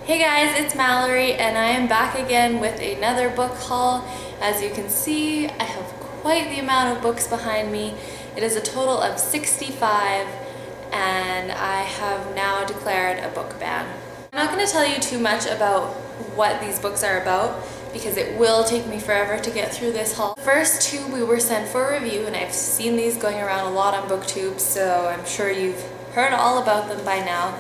Hey guys, it's Mallory and I am back again with another book haul. As you can see, I have quite the amount of books behind me. It is a total of 65 and I have now declared a book ban. I'm not going to tell you too much about what these books are about because it will take me forever to get through this haul. The first two we were sent for review and I've seen these going around a lot on BookTube, so I'm sure you've heard all about them by now.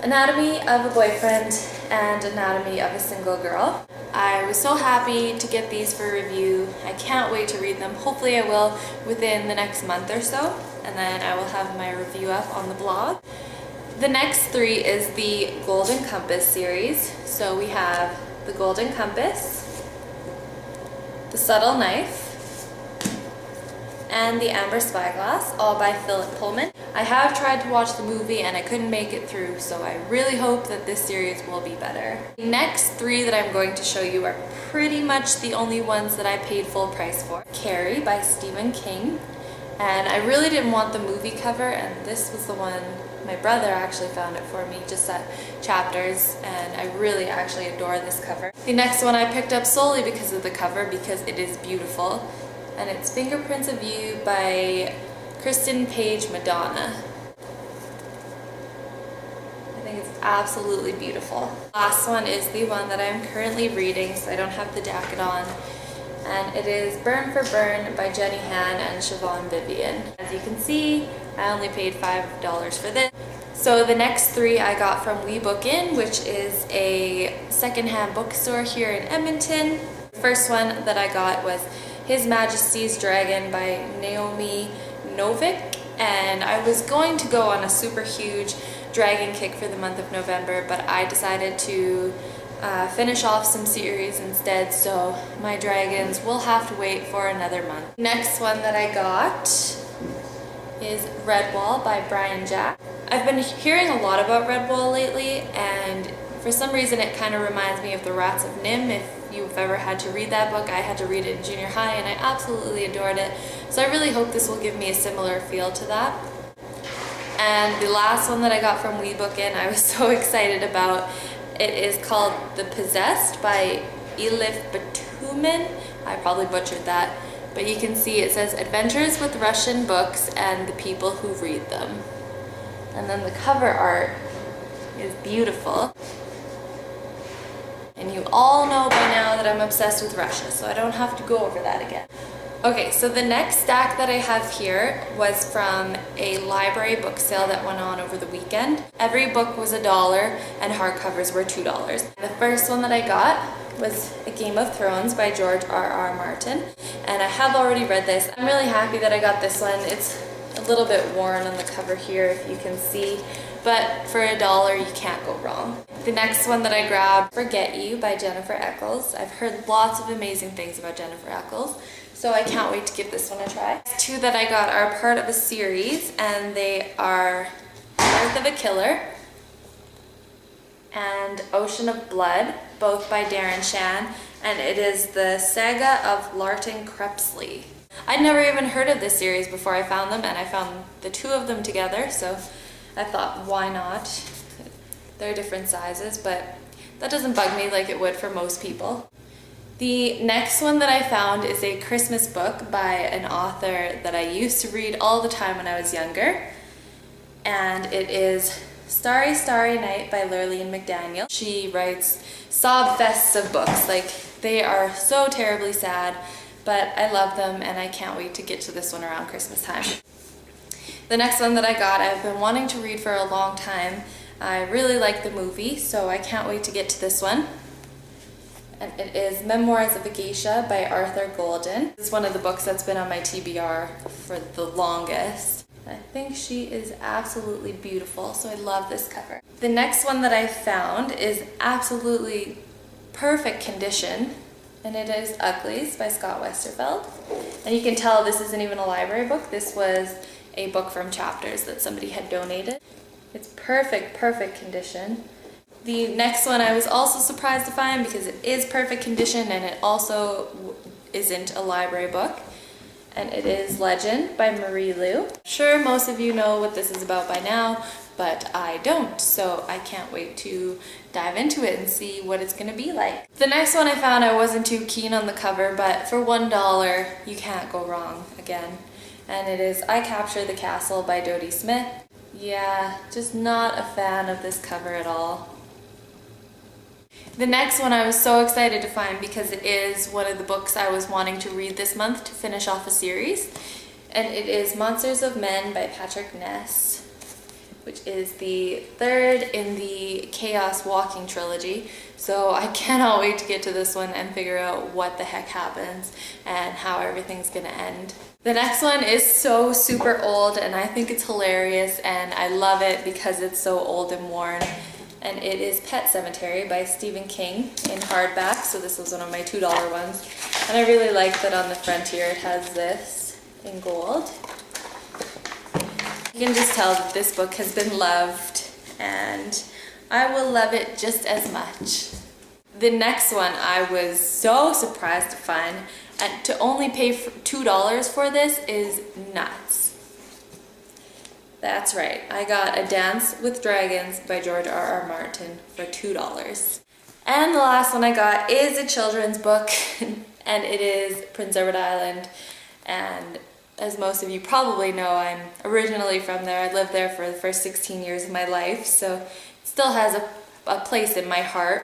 Anatomy of a Boyfriend and Anatomy of a Single Girl. I was so happy to get these for review. I can't wait to read them. Hopefully I will within the next month or so, and then I will have my review up on the blog. The next three is the Golden Compass series. So we have the Golden Compass, the Subtle Knife, and the Amber Spyglass, all by Philip Pullman. I have tried to watch the movie and I couldn't make it through, so I really hope that this series will be better. The next three that I'm going to show you are pretty much the only ones that I paid full price for. Carrie by Stephen King, and I really didn't want the movie cover, and this was the one. My brother actually found it for me just at Chapters, and I really actually adore this cover. The next one I picked up solely because of the cover, because it is beautiful, and it's Fingerprints of You by Kristen Page Madonna. I think it's absolutely beautiful. Last one is the one that I'm currently reading, so I don't have the jacket on, and it is Burn for Burn by Jenny Han and Siobhan Vivian. As you can see, I only paid $5 for this. So the next three I got from We Book In, which is a secondhand bookstore here in Edmonton. The first one that I got was His Majesty's Dragon by Naomi Novik, and I was going to go on a super huge dragon kick for the month of November, but I decided to finish off some series instead, so my dragons will have to wait for another month. Next one that I got is Redwall by Brian Jack. I've been hearing a lot about Redwall lately, and for some reason it kind of reminds me of The Rats of Nim. If you've ever had to read that book, I had to read it in junior high and I absolutely adored it. So I really hope this will give me a similar feel to that. And the last one that I got from We Book In, I was so excited about. It is called The Possessed by Elif Batuman. I probably butchered that, but you can see it says Adventures with Russian Books and the People Who Read Them. And then the cover art is beautiful. And you all know by now that I'm obsessed with Russia, so I don't have to go over that again. Okay, so the next stack that I have here was from a library book sale that went on over the weekend. Every book was $1 and hardcovers were $2. The first one that I got was A Game of Thrones by George R.R. Martin, and I have already read this. I'm really happy that I got this one. It's a little bit worn on the cover here, if you can see, but for $1 you can't go wrong. The next one that I grabbed, Forget You by Jennifer Eccles. I've heard lots of amazing things about Jennifer Eccles, so I can't wait to give this one a try. The two that I got are part of a series, and they are Birth of a Killer and Ocean of Blood, both by Darren Shan, and it is the saga of Larton Crepsley. I'd never even heard of this series before I found them, and I found the two of them together, so I thought, why not? They're different sizes, but that doesn't bug me like it would for most people. The next one that I found is a Christmas book by an author that I used to read all the time when I was younger, and it is Starry Starry Night by Lurleen McDaniel. She writes sob fests of books. Like, they are so terribly sad, but I love them and I can't wait to get to this one around Christmas time. The next one that I got, I've been wanting to read for a long time. I really like the movie, so I can't wait to get to this one. And it is Memoirs of a Geisha by Arthur Golden. This is one of the books that's been on my TBR for the longest. I think she is absolutely beautiful, so I love this cover. The next one that I found is absolutely perfect condition, and it is Uglies by Scott Westerfeld. And you can tell this isn't even a library book. This was a book from Chapters that somebody had donated. It's perfect condition. The next one I was also surprised to find because it is perfect condition and it also isn't a library book. and it is Legend by Marie Lu. I'm sure most of you know what this is about by now, but I don't, so I can't wait to dive into it and see what it's gonna be like. The next one I found, I wasn't too keen on the cover, but for $1, you can't go wrong again. And it is I Capture the Castle by Dodie Smith. Yeah, just not a fan of this cover at all. The next one I was so excited to find because it is one of the books I was wanting to read this month to finish off a series. And it is Monsters of Men by Patrick Ness, which is the third in the Chaos Walking trilogy. So I cannot wait to get to this one and figure out what the heck happens and how everything's gonna end. The next one is so super old and I think it's hilarious and I love it because it's so old and worn. And it is Pet Sematary by Stephen King in hardback, so this was one of my $2 ones. And I really like that on the front here it has this in gold. You can just tell that this book has been loved and I will love it just as much. The next one I was so surprised to find, and to only pay $2 for this is nuts. That's right, I got A Dance with Dragons by George R.R. Martin for $2. And the last one I got is a children's book, and it is Prince Edward Island. And as most of you probably know, I'm originally from there. I lived there for the first 16 years of my life, so it still has a place in my heart.